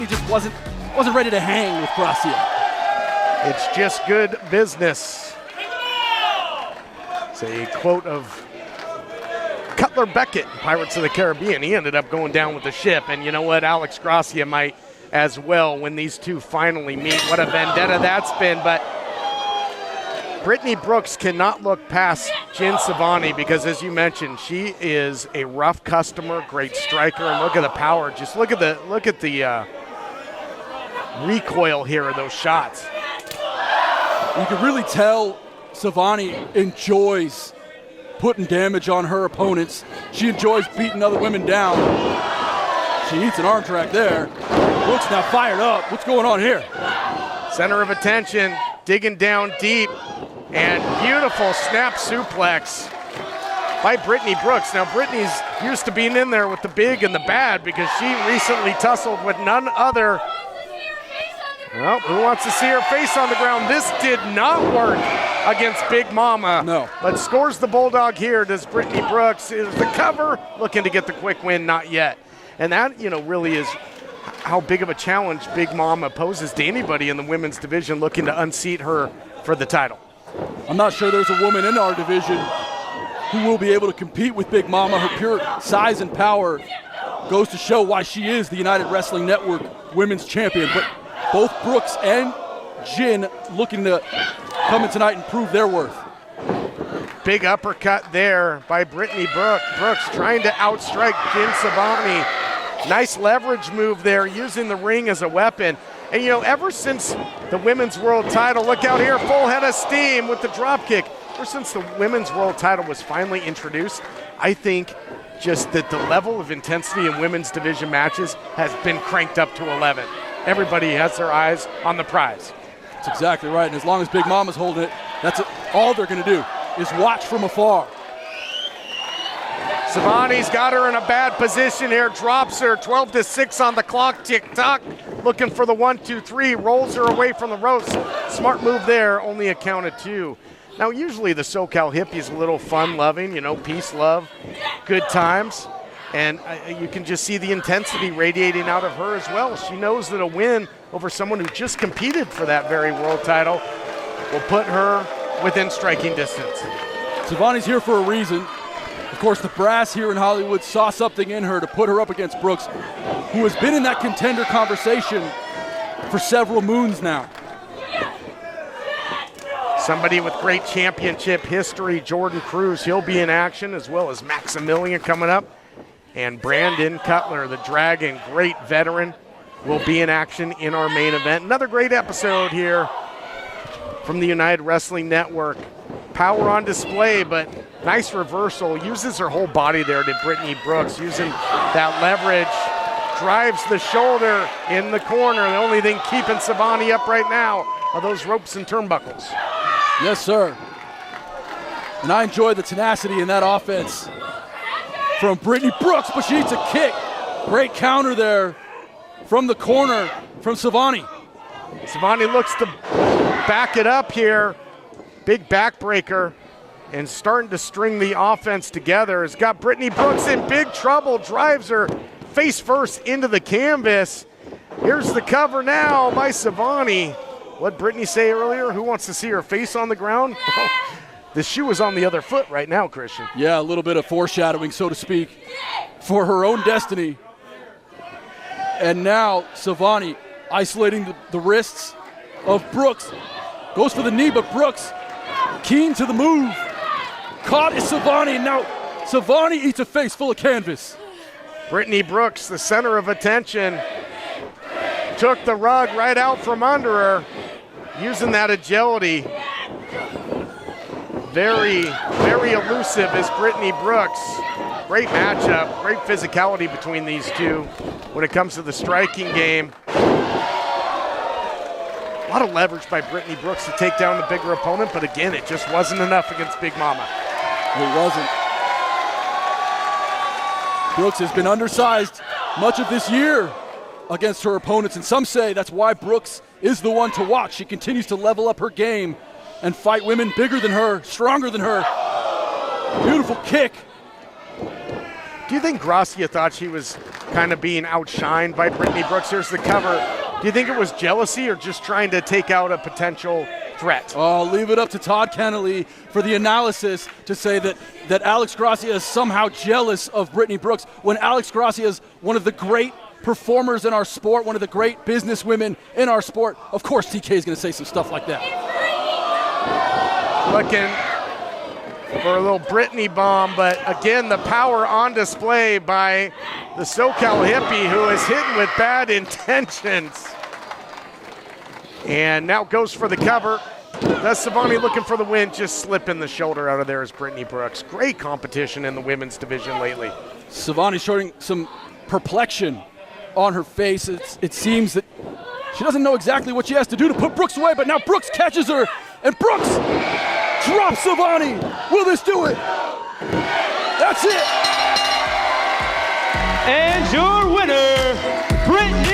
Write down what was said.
He just wasn't ready to hang with Gracia. It's just good business. It's a quote of Cutler Beckett, Pirates of the Caribbean. He ended up going down with the ship, and you know what? Alex Gracia might as well when these two finally meet. What a vendetta that's been, but Brittnie Brooks cannot look past Jen Sevani because, as you mentioned, she is a rough customer, great striker, and look at the power. Just look at the recoil here of those shots. You can really tell Sevani enjoys putting damage on her opponents. She enjoys beating other women down. She eats an arm track there. Brooks now fired up. What's going on here? Center of attention, digging down deep, and beautiful snap suplex by Brittnie Brooks. Now, Brittnie's used to being in there with the big and the bad because she recently tussled with none other. Well, who wants to see her face on the ground? This did not work against Big Mama. No. But scores the Bulldog here. Does Brittnie Brooks. Is the cover looking to get the quick win? Not yet. And that, really is how big of a challenge Big Mama poses to anybody in the women's division looking to unseat her for the title. I'm not sure there's a woman in our division who will be able to compete with Big Mama. Her pure size and power goes to show why she is the United Wrestling Network Women's Champion. But both Brooks and Jin looking to come in tonight and prove their worth. Big uppercut there by Brittnie Brooks trying to outstrike Jen Sevani. Nice leverage move there, using the ring as a weapon. And ever since the women's world title, look out here, full head of steam with the drop kick. Ever since the women's world title was finally introduced, I think just that the level of intensity in women's division matches has been cranked up to 11. Everybody has their eyes on the prize. That's exactly right, and as long as Big Mama's holding it, that's all they're going to do is watch from afar. Sevani's got her in a bad position here, drops her, 12-6 on the clock, tick-tock, looking for the 1-2-3, rolls her away from the ropes. Smart move there, only a count of 2. Now, usually the SoCal hippie is a little fun-loving, peace, love, good times. And you can just see the intensity radiating out of her as well. She knows that a win over someone who just competed for that very world title will put her within striking distance. Sevani's here for a reason. Of course, the brass here in Hollywood saw something in her to put her up against Brooks, who has been in that contender conversation for several moons now. Somebody with great championship history, Jordan Cruz, he'll be in action, as well as Maximilian coming up. And Brandon Cutler, the Dragon, great veteran, will be in action in our main event. Another great episode here from the United Wrestling Network. Power on display, but nice reversal. Uses her whole body there to Brittnie Brooks, using that leverage. Drives the shoulder in the corner. The only thing keeping Sevani up right now are those ropes and turnbuckles. Yes, sir. And I enjoy the tenacity in that offense from Brittnie Brooks, but she needs a kick. Great counter there from the corner from Sevani. Sevani looks to back it up here. Big backbreaker and starting to string the offense together. Has got Brittnie Brooks in big trouble, drives her face first into the canvas. Here's the cover now by Sevani. What did Brittnie say earlier? Who wants to see her face on the ground? The shoe is on the other foot right now, Christian. Yeah, a little bit of foreshadowing, so to speak, for her own destiny. And now Sevani isolating the wrists of Brooks. Goes for the knee, but Brooks keen to the move. Caught is Sevani, and now Sevani eats a face full of canvas. Brittnie Brooks, the center of attention, took the rug right out from under her, using that agility. Very, very elusive is Brittnie Brooks. Great matchup, great physicality between these two when it comes to the striking game. A lot of leverage by Brittnie Brooks to take down the bigger opponent, but again, it just wasn't enough against Big Mama. It wasn't. Brooks has been undersized much of this year against her opponents, and some say that's why Brooks is the one to watch. She continues to level up her game and fight women bigger than her, stronger than her. Beautiful kick Do you think Gracia thought she was kind of being outshined by Brittnie Brooks? Here's the cover. Do you think it was jealousy or just trying to take out a potential threat? I'll leave it up to Todd Kennelly for the analysis to say that Alex Gracia is somehow jealous of Brittnie Brooks when Alex Gracia is one of the great performers in our sport, one of the great businesswomen in our sport. Of course, TK is going to say some stuff like that. Looking for a little Brittnie bomb, but again, the power on display by the SoCal hippie who is hitting with bad intentions. And now goes for the cover. That's Sevani looking for the win, just slipping the shoulder out of there is Brittnie Brooks. Great competition in the women's division lately. Sevani showing some perplexion on her face. It seems that she doesn't know exactly what she has to do to put Brooks away, but now Brooks catches her, and Brooks drops Sevani. Will this do it? That's it. And your winner, Brittnie